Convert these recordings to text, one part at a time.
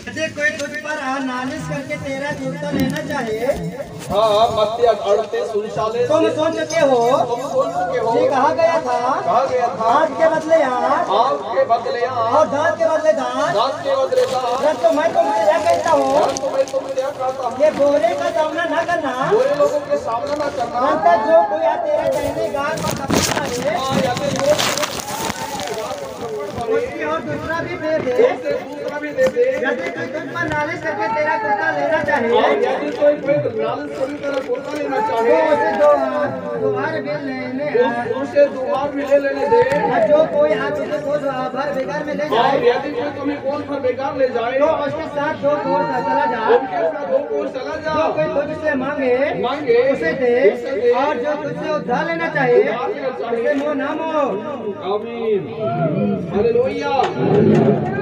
यदि कोई तुझ पर नालिश करके तेरा जूता लेना चाहे, हाँ मत्ती 38:39 तुम सोच चुके हो ये कहा गया था हाथ के बदले हाथ आँख के बदले आँख और दांत के बदले दांत। दांत के बदले दांत। परंतु मैं तुमसे यह कहता हूँ परंतु मैं तुमसे यह कहता हूँ ये बुरे का सामना न करना, बुरे लोगों के सामना न करना। परंतु जो कोई तेरे दाहिने गाल पर थप्पड़ मारे या तो उसकी और दूसरा भी दे दे। दूसरा भी दे दे। यदि कोई तुझ पर नालिश करके तेरा कुर्ता लेना चाहे, यदि कोई नालिश करके तेरा कुर्ता लेना तो चाहे उसे दोबार भी लेने उसे दोबार भी ले लेने दे। और जो कोई तुझे कोस भर बेकार में ले और जाए, यदि कोई तुम्हें कोस भर बेकार ले जाए तो उसके साथ दो कोस चला जा। उनके साथ 2 कोस चला जा। जो कोई तुझसे मांगे मांगे उसे दे, और जो तुझसे उधार लेना चाहे उसे मुँह ना मोड़। आमीन हालेलुया।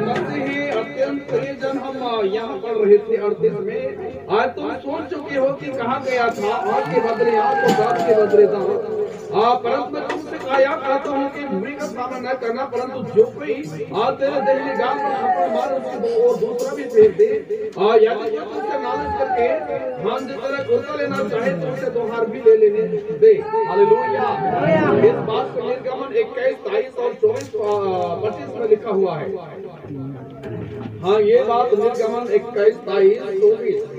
मसीही अत्यंत प्रियजन, हम यहाँ पढ़ रहे थे 38 में। आज तुम सोच चुके हो कि कहा गया था आँख के बदले आँख और दांत के बदले दांत। परंतु मैं तुमसे कहा कहता हूँ कि बुरी का सामना न करना, परंतु जो कोई तेरे दाहिने गाल पर थप्पड़ मारे उसको और दूसरा भी फेंक दे। यदि कोई तुमसे नालिश करके मान जिस तरह कुर्ता लेना चाहे तो उसे 2 हार भी ले लेने दे। हालेलुया। इस बात को निर्गमन 21, 23 और 24, 25 में लिखा हुआ है। हाँ ये बात निर्गमन 21, 23, 24।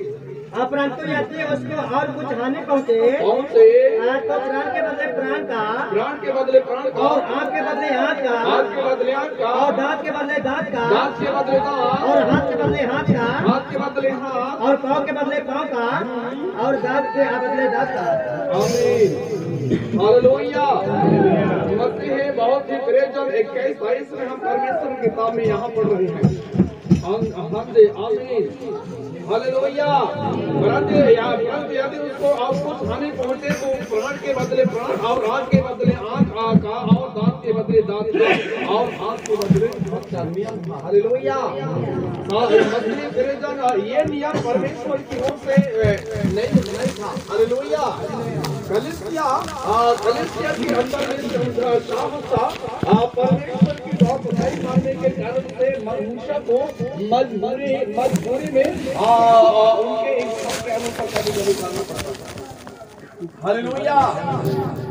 परंतु यदि उसको और कुछ हानि पहुँचे तो प्राण के बदले प्राण का, प्राण के बदले प्राण का, और आँख के बदले आँख का, आँख के बदले आँख का, और दांत के बदले दांत का, दांत के बदले दांत, और हाथ के बदले हाथ का, हाथ के बदले हाथ, और पाँव के बदले पाँव का, और दांत के बदले दांत का। आमीन हालेलुया। मसीह बहुत ही प्रियजन 21, 22 में हम परमेश्वर की किताब में यहाँ पढ़ रहे हैं। आमीन हालेलुया। परंतु यदि उसको और कुछ हानि पहुँचे तो प्राण के बदले प्राण, और आँख के बदले आँख का, और दांत के बदले दांत का, और हाथ के बदले हाथ का नियम था। हालेलुया। मसीह प्रियजन ये नियम परमेश्वर की ओर से नहीं था। हालेलुया। कलीसिया के अंदर में शाम था परमेश्वर की बात नहीं मानने के कारण से मनुष्य को मजबूरी में उनके इच्छा के अनुसार कभी करना पड़ता था। हालेलुया।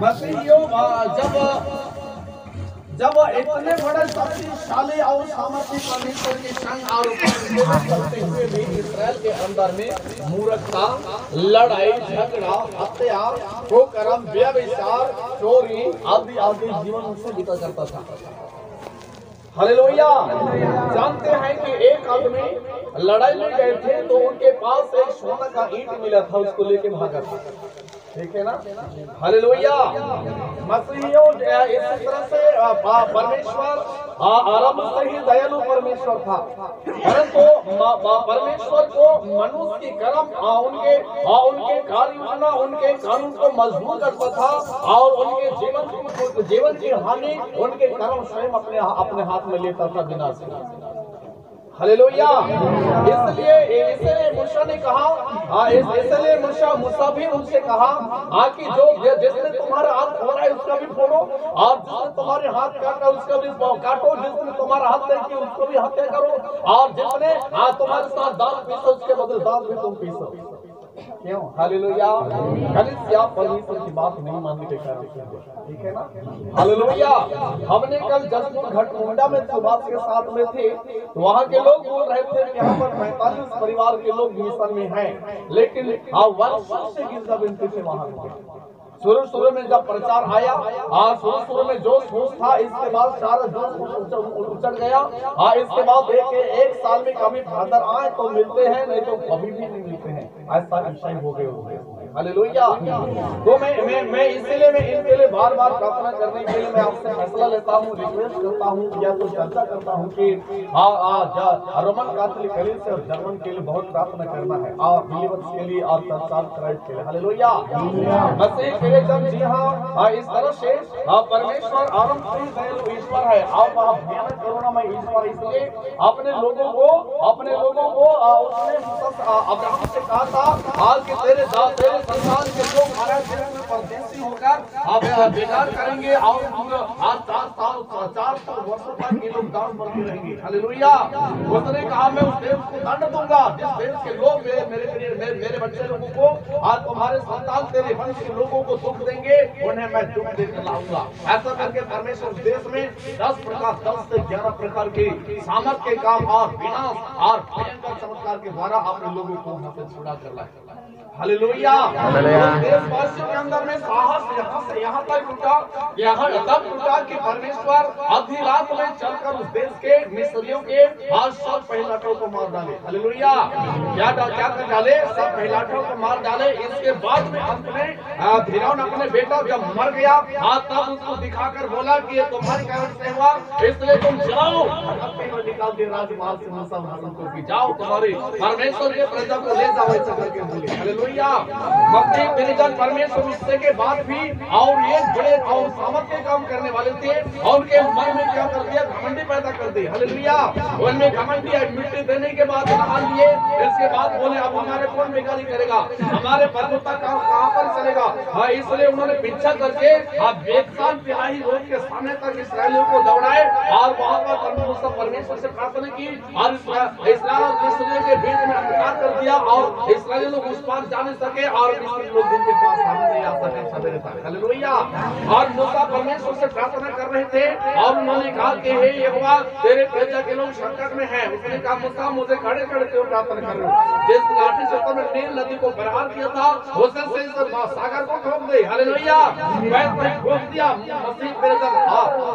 मसीहियों जब इतने बड़े शक्तिशाली और सामर्थ्य परमेश्वर के संग और करते हुए भी इस्राएल के अंदर में मूर्खता, लड़ाई झगड़ा, हत्या, कुकर्म, व्यभिचार, चोरी आदि आदि जीवन उनसे बीता करता था। हालेलुया। जानते हैं कि एक आदमी लड़ाई में गए थे तो उनके पास एक सोना का ईंट मिला था, उसको लेके भागा था। ठीक है ना। हालेलुया। मसीहियों इस तरह से परमेश्वर आरंभ से ही दयालु परमेश्वर था, परंतु परमेश्वर को मनुष्य की कर्म उनके कार्य योजना, उनके कानून को मजबूत करता था, और उनके जीवन की हानि उनके कर्म स्वयं अपने हाथ में लेता था बिना से। हालेलुया। इसलिए मूसा ने कहा, इसलिए मूसा भी उनसे कहा कि जो जिसने तुम्हारा हाथ फोड़ा है उसका भी फोड़ो, और जिसने तुम्हारे हाथ काटा उसका भी काटो, जिसने तुम्हारा हाथ नहीं किया उसको भी हत्या करो, और जिसने तुम्हारे साथ दांत पीसो उसके बदले दांत भी तुम पीसो। क्यों? हालेलुया। कलीसिया परमेश्वर की बात नहीं मानने के कारण, ठीक है ना। हालेलुया। हमने कल जसपुर घटमुंडा में सुभाष के साथ में थे, तो वहाँ के लोग बोल रहे थे कि यहाँ पर 45 परिवार के लोग मिशन में हैं, लेकिन वर्षों से गिरजा बिनती से वहाँ शुरू में जब प्रचार आया, शुरू में जोश था, इसके बाद सारा जोश उचट गया। इसके बाद एक साल में कभी फादर आए तो मिलते हैं, नहीं तो कभी भी नहीं मिलते हैं। ऐसा विषय हो गए। हालेलुया। तो मैं इसीलिए इनके लिए बार बार प्रार्थना करने के लिए मैं आपसे फैसला लेता हूँ, रिक्वेस्ट करता हूँ या तो चर्चा करता हूँ कि रोमन कैथोलिक कलीसिया और जर्मन के लिए बहुत प्रार्थना करना है, और बिलीवर्स के लिए और तत्काल क्राइस्ट के लिए। हालेलुया। मसीह प्रियजन, जी हाँ, इस तरह से परमेश्वर आरंभ से ही दयालु ईश्वर है, और वह भयानक करुणामय ईश्वर। इसलिए अपने लोगों को उसने अब्राहम से कहा था कि तेरे संसार के लोग हमारे जीवन में परदेसी होकर अब बेकार करेंगे और आज 400 वर्षों तक ये लोग दास बनते रहेंगे। हालेलुया। उसने कहा मैं उस देश को दंड दूंगा जिस देश के लोग मेरे बच्चे लोगों को, आज तुम्हारे संतान तेरे वंश के लोगों को दुख देंगे, उन्हें मैं दुख देकर लाऊंगा। ऐसा करके परमेश्वर देश में 10 से 11 प्रकार के सामर्थ के काम और विनाश और भयंकर चमत्कार के द्वारा अपने लोगों को वहां से छुड़ा कर लाए। हालेलुया। देशवासियों के अंदर में साहस यहाँ तक टूटा, यहाँ तब टूटा कि परमेश्वर आधी रात में चलकर उस देश के मिस्रियों के आज सब पहिलाटों को मार डाले। हालेलुया। क्या कर डाले? सब पहिलाटों को मार डाले। इसके बाद में अंत में फिरौन अपने बेटा जब मर गया तब उसको दिखाकर बोला कि ये तुम्हारे कारण से हुआ, इसलिए तुम जाओ निकाल के राजमहल से मूसा को कि जाओ तुम्हारे परमेश्वर के प्रजा को ले जाओ, ऐसा करके बोले। हालेलुया। मसीह मेरे जन परमेश्वर उससे के बाद भी और ये बड़े और सामर्थ के काम करने वाले थे और उनके मन में क्या कर दिया? घमंडी पैदा कर दी। हालेलुया। उनमें घमंडी मिट्टी देने के बाद नहा लिए, इसके बाद बोले अब हमारे कौन बेगारी करेगा, हमारे पर्वत कहाँ पर चलेगा। इसलिए उन्होंने पीछा करके अब एक साल तिहाई रोज के सामने तक इसराइलियों को दौड़ाए और वहां पर परमेश्वर से प्रार्थना की और इस्राएल और मिस्रियों के बीच में अंधकार कर दिया और इसराइली लोग उस पार जा नहीं सके और मिस्री लोग उनके पास सामने नहीं आ सके सवेरे तक। हालेलुया। और मूसा परमेश्वर से प्रार्थना कर रहे थे और उन्होंने कहा कि हे यहोवा तेरे प्रजा के लोग संकट में हैं। उसने कहा मूसा मुझे खड़े खड़े क्यों प्रार्थना कर रहे हो? जिस लाठी से तुमने नील नदी को प्रहार किया था उसे से सागर को ठोक दे। हालेलुया। वैसे ठोक दिया। मसीह मेरे जन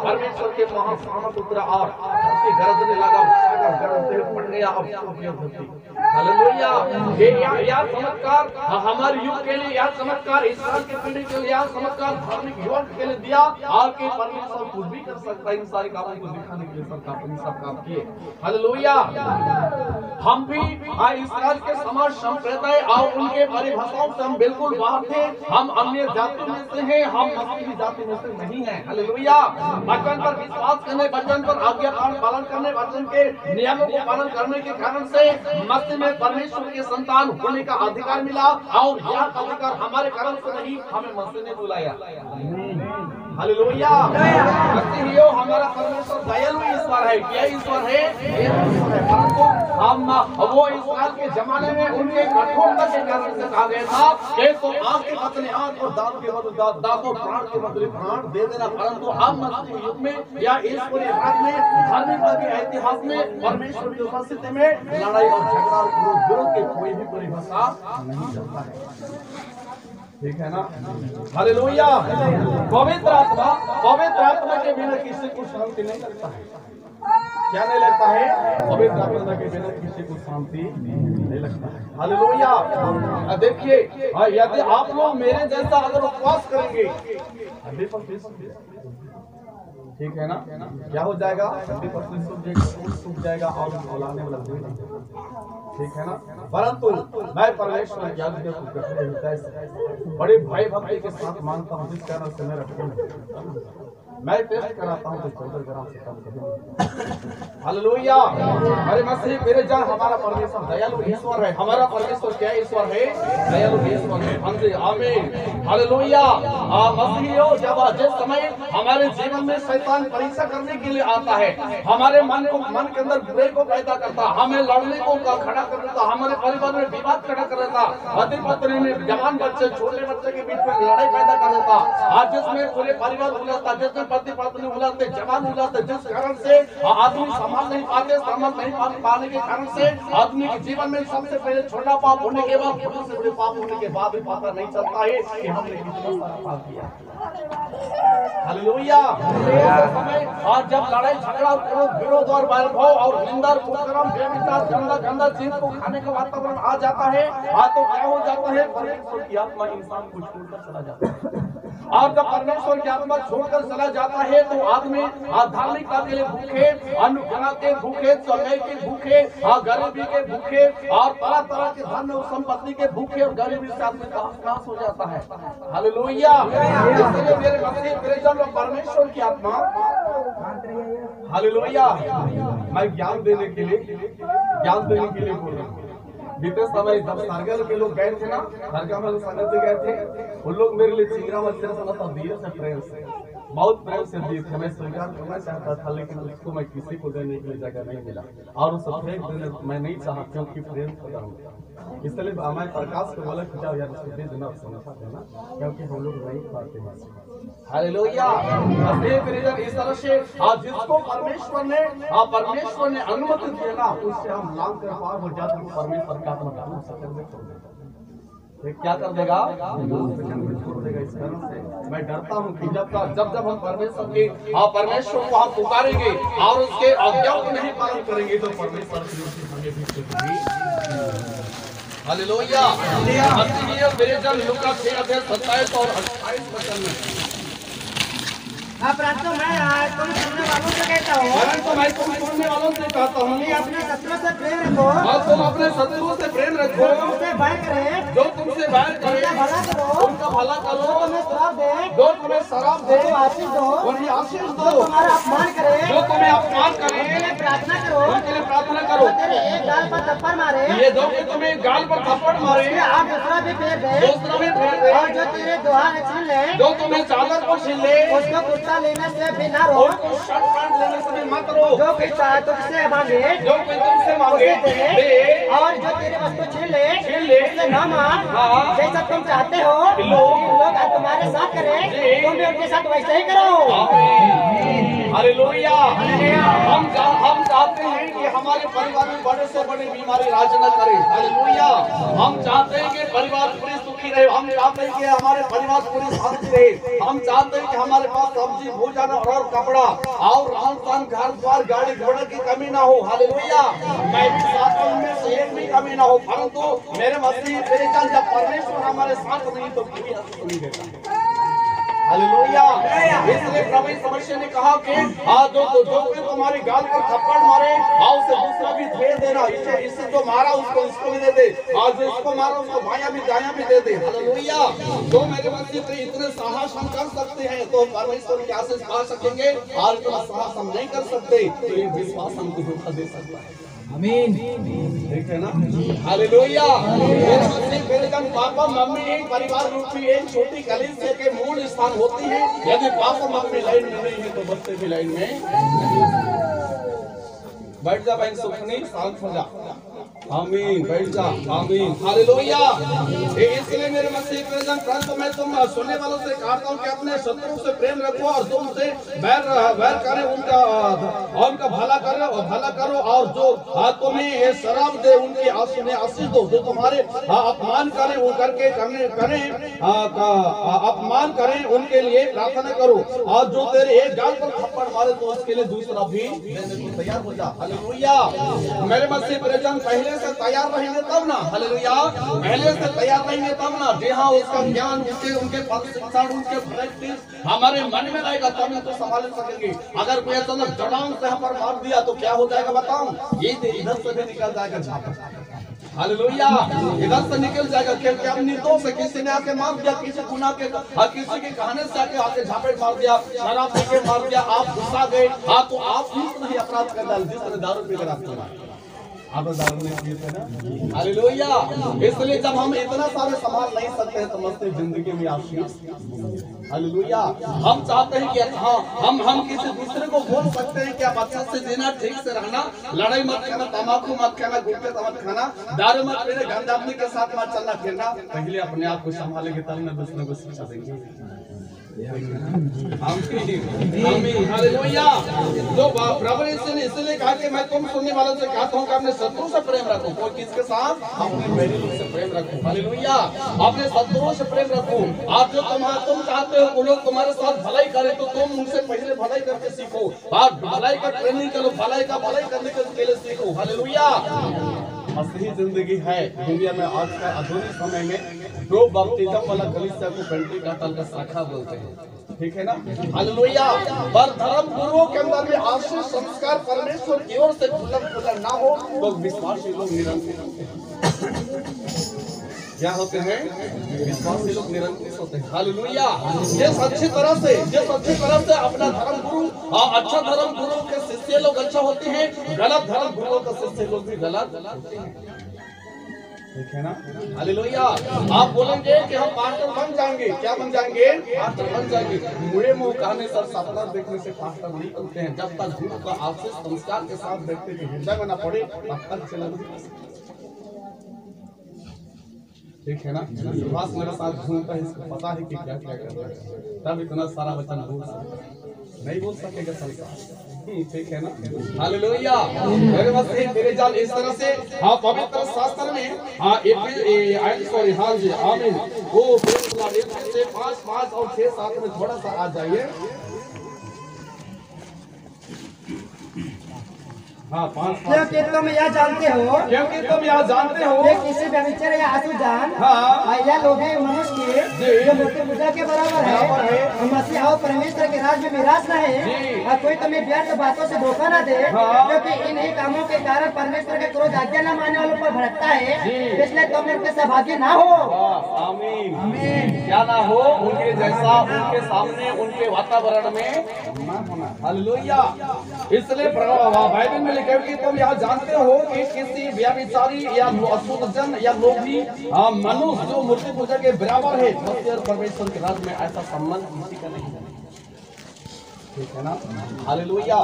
परमेश्वर के महासामर्थ उतरा और गरजने लगा, सागर गरज से पड़ गया। हालेलुया। यह चमत्कार हमारे युग के लिए, यह चमत्कार इस्राएल की पीढ़ी के लिए, यह चमत्कार धार्मिक युवक के लिए दिया और कि परमेश्वर कुछ भी कर सकता है इन सारे कामों को दिखाने के लिए सब काम किए। हालेलुया। हम भी इस्राएल के समाज संप्रदाय और उनके परिभाषाओं से हम बिल्कुल बाहर थे। हम अन्य जाति में से हैं, हम मसीही जाति में से नहीं हैं। हालेलुया। वचन पर विश्वास करने, वचन पर आज्ञा पालन करने, वचन के नियमों को पालन करने के कारण से मसीह में परमेश्वर के संतान होने का अधिकार मिला और यह अधिकार हमारे कर्म से नहीं, हमें मसीह ने बुलाया। हालेलुया। मसीहियों हमारा परमेश्वर दयालु ईश्वर है। क्या ईश्वर है? परंतु हम वो इस्राएल के जमाने में उनके कठोरता के कारण से कहा गया था कि तो आंख के बदले आंख और दांत के बदले दांत और प्राण के बदले प्राण दे देना। परंतु हम मसीह युग में या ईश्वरीय राज में, धार्मिकता के इतिहास में परमेश्वर की उपस्थिति में लड़ाई और झगड़ा और विरोध के कोई भी परिभाषा नहीं चलता है। ठीक है ना? हालेलुया। पवित्र आत्मा के बिना किसी को शांति नहीं लगता है। क्या नहीं लगता है? पवित्र आत्मा के बिना किसी को शांति नहीं लगता है। हालेलुया। देखिए यदि आप लोग मेरे जैसा अगर उपवास करेंगे, ठीक है ना, क्या हो जाएगा? 100% सूख जाएगा और फैलाने वाला देगा। ठीक है ना? परंतु मैं परमेश्वर ज्ञान को बड़े भय भक्ति के साथ मानता हूँ, जिस कारण से मेरा मैं टेस्ट कराता हूँ तो 14 ग्राम से कम कभी। हालेलुया। अरे मसीह मेरे जान हमारा परमेश्वर दयालु ईश्वर है। हमारा परमेश्वर क्या ईश्वर है? दयालु ईश्वर है। आमीन। हालेलुया। मसीहियों जब जिस समय हमारे जीवन में शैतान परीक्षा करने के लिए आता है, हमारे मन के अंदर बुरे को पैदा करता, हमें लड़ने को खड़ा कर देता, हमारे परिवार में विवाद खड़ा कर देता, पति पत्नी में, जवान बच्चे छोटे बच्चे के बीच में लड़ाई पैदा कर देता, आज जिसमें पूरे परिवार उलझता, जिसमें पति पत्नी उलझते, जवान उलझते, जिस कारण से आदमी संभाल नहीं पाने के कारण से आदमी के जीवन में सबसे पहले छोटा पाप होने के बाद बड़े से बड़े पाप होने के बाद भी पता नहीं चलता है कि हमने कितना सारा पाप किया। हालेलुया। समय आज जब लड़ाई झगड़ा विरोध और वैरभाव और निंदा कुकर्म बेविचार गंदा चीज को खाने का वातावरण आ जाता है, तो क्या हो जाता है? परमेश्वर की आत्मा इंसान को छोड़कर चला जाता है। और जब परमेश्वर की आत्मा छोड़कर चला जाता है तो आदमी धार्मिकता के लिए भूखे, अनुग्रह के भूखे, समय के भूखे, गरीबी के भूखे और तरह तरह के धन और संपत्ति के भूखे और गरीबी से आदमी का नाश हो जाता है। हालेलुया। इसलिए मेरे मसीह प्रेजन परमेश्वर की आत्मा, हालेलुया, मैं ज्ञान देने के लिए बोल रहा हूँ। बीते समय जब सरगल के लोग गए थे ना, सरगल में संगत से गए थे, उन लोग मेरे लिए चिंगरा मछली सुना दिए से प्रेम से, बहुत प्रेम से दिए थे। मैं स्वीकार करना चाहता था लेकिन उसको मैं किसी को देने के लिए जगह नहीं मिला और उस फेंक देने मैं नहीं चाहता क्योंकि प्रेम खत्म होता, इसलिए हमारे प्रकाश को बोला कि जाओ यार उसको दे देना, समझा देना, क्योंकि हम लोग नहीं पाते हैं। हालेलुया। इस तरह से आज जिसको परमेश्वर ने अनुमति दी ना, उससे हम लांग कर पार हो जाते हैं। परमेश्वर का क्या कर देगा, छोड़ देगा। इस कारण से मैं डरता हूँ कि जब हम परमेश्वर को हम पुकारेंगे और उसके आज्ञा को नहीं पालन करेंगे तो परमेश्वर हालेलुया। मेरे जन लूका 6:27 और 28 वचन में परंतु मैं तुम सुनने वालों से कहता हूँ, कि अपने शत्रु से प्रेम रखो, तुम अपने शत्रुओं से प्रेम रखो, तुमसे बैर करे, जो तुमसे बैर करे, उनका भला करो, तुम्हें श्राप दे, जो तुम्हें शराब दे, आशीष दो, उन्हें आशीष दो, जो तुम्हारा अपमान करे, जो तुम्हें अपमान करे, उनके लिए प्रार्थना करो, उनके लिए प्रार्थना करो। तेरे एक गाल पर थप्पड़ मारे, ये जो कि तुम्हें गाल पर थप्पड़ मारे, आप दूसरा भी फेर दे, और जो तेरे द्वार छीन ले, जो तुम्हें चादर को छीन ले, उसको कुर्ता लेने से भी ना रो, शर्ट पैंट लेने से भी मत रो, जो कोई तुमसे मांगे, जो कोई तुमसे मांगे दे, और जो तेरी वस्तु छीन ले उससे ना मांग। जैसा तुम चाहते हो लोग तुम्हारे साथ करें, तुम भी उनके साथ वैसे ही करो। हालेलुया। हम चाहते हैं कि हमारे परिवार में बड़े से बड़ी बीमारी राज न करे। हालेलुया। हम चाहते हैं कि परिवार पूरी सुखी रहे, हम चाहते हैं कि हमारे परिवार पूरी शांति रहे, हम चाहते हैं कि हमारे पास सब्जी भोजन और कपड़ा और रहन सहन घर द्वार गाड़ी घोड़ा की कमी ना हो। हालेलुया। मैं भी साथ में से एक भी कमी ना हो, परंतु मेरे मसीह मेरे जन जब परमेश्वर हमारे साथ नहीं तो कोई असर नहीं देता। हालेलुया। इसलिए प्रभु समस्या ने कहा कि जो कोई तुम्हारी गाल पर थप्पड़ मारे और उसे दूसरा भी दे देना, इससे जो मारा उसको भी दे दे, और जो इसको मारा उसको बायां भी दायां भी दे दे। हालेलुया। तो मेरे मसीह पे इतने साहस हम कर सकते हैं तो परमेश्वर की आशीष पा सकेंगे, और इतना साहस हम नहीं कर सकते तो ये विश्वास हमको धोखा दे सकता है। आमीन। ठीक है ना। हालेलुया। मेरे मसीह मेरे जन पापा मम्मी एक परिवार रूपी एक छोटी कलीसिया के मूल स्थान होती है। यदि पापा मम्मी लाइन में नहीं है तो बच्चे भी लाइन में बैठ जा। बहन सुखनी शांत हो जा। आमीन। बैठ जा। आमीन। हालेलुया। इसलिए मेरे मसीह के जन परंतु मैं तुम सुनने वालों से कहता हूँ कि अपने शत्रु से प्रेम रखो और तुमसे बैर करे उनका भला करो और जो तुम्हें ये शराब दे उनकी आशीष दो, जो तुम्हारे अपमान करें वो करके अपमान करें उनके लिए प्रार्थना करो, और जो तेरे एक गाल पर थप्पड़ मारे तो उसके लिए दूसरा भी देने को तैयार हो जा। हालेलुया। मेरे मसीह के जन पहले से तैयार रहेंगे तब ना। हालेलुया। पहले से तैयार रहेंगे तब ना। जी हाँ, उसका ज्ञान उनके शिक्षण उनके प्रैक्टिस हमारे मन में रहेगा तब तो संभाल सकेंगे। अगर कोई अचानक जड़ान से पर मार दिया तो क्या हो जाएगा बताऊं? ये इधर से भी निकल जाएगा झापड़। हालेलुया। इधर से निकल जाएगा क्योंकि अब निर्दोष है, किसी ने आके मार दिया, किसी गुनाह के किसी के कहने से आके झापड़ मार दिया, शराब पी के मार दिया, आप गुस्सा गए तो आप भी नहीं अपराध कर डाल जिस तरह दारू पी कर आप दारू नहीं पिए थे ना। हालेलुया। इसलिए जब हम इतना सारे संभाल नहीं सकते हैं तो मस्ती जिंदगी में आशीष। हालेलुया। हम चाहते हैं कि हाँ हम किसी दूसरे को बोल सकते हैं कि आप अच्छा से जीना, ठीक से रहना, लड़ाई मत करना, तम्बाकू मत खाना, गुटखा मत खाना, दारू मत पीना, गंदा आदमी के साथ मत चलना फिरना। पहले अपने आप को संभालेंगे तब न दूसरे को शिक्षा देंगे। हालेलुया। जो प्रभु ने इसलिए कहा कि मैं तुम सुनने वालों से कहता हूँ कि अपने शत्रु से प्रेम रखो। कोई किसके साथ? अपने मेरे लोग से प्रेम रखो। हालेलुया। अपने शत्रुओं से प्रेम रखो। आप जो तुम चाहते हो वो लोग तुम्हारे साथ भलाई करे तो तुम उनसे पहले भलाई करके सीखो, और भलाई का ट्रेनिंग करो, भलाई करने के लिए सीखो। हालेलुया। असली जिंदगी है दुनिया में आज का आधुनिक समय में दो बपतिस्मा वाला कलीसिया को पेंटिकॉस्टल का शाखा बोलते हैं। ठीक है ना। हालेलुया। पर धर्म गुरुओं के अंदर में आशीष संस्कार परमेश्वर की ओर से खुला ना हो तो विश्वासी लोग निरंकुश क्या होते हैं? विश्वासी लोग निरंकुश होते हैं। हालेलुया। जिस अच्छी तरह से अपना धर्म गुरु और अच्छा धर्म गुरु के शिष्य लोग अच्छा होते हैं, गलत धर्म गुरुओं का शिष्य लोग भी गलत होते हैं। ठीक है ना? हालेलुया। आप बोलेंगे कि हम पास्टर बन जाएंगे, क्या बन जाएंगे? पास्टर बन जाएंगे। मुझे मुंह कहने से, सपना देखने से पास्टर नहीं बनते हैं। जब तक गुरु का आशीष संस्कार के साथ व्यक्ति के हृदय में न पड़े तब तक चला नहीं। ठीक है ना? विश्वास मेरे साथ घूमता है, इसको पता है कि क्या क्या करना है, तब इतना सारा वचन बोल सकता है। नहीं बोल सकेगा संसार। ठीक है ना? हालेलुया। मेरे मसीह मेरे जान इस तरह से हाँ पवित्र शास्त्र में हाँ सॉरी हाँ जी आमीन वो 5 और 6 7 में थोड़ा सा आ जाइए। हाँ 5 क्योंकि तुम यह जानते हो कि किसी व्यभिचार या अशुद्धान या लोभी मनुष्य जो मूर्ति पूजा के बराबर है मसीह और परमेश्वर के राज में मिरास रहे और कोई तुम्हें व्यर्थ बातों से धोखा न दे, क्योंकि इन्हीं कामों के कारण परमेश्वर के क्रोध आज्ञा न मानने वालों पर भड़कता है, इसलिए तुम इनके सहभागी ना हो। आमीन। क्या ना हो? उनके जैसा उनके सामने उनके वातावरण में ना होना। हालेलुया। इसलिए बाइबल में लिखा है कि तुम यह जानते हो कि किसी व्यभिचारी या अशुद्ध या लोभी मनुष्य जो मूर्ति पूजा के बराबर है मसीह और परमेश्वर के राज में ऐसा संबंध किसी का नहीं है। ठीक है ना? हालेलुया।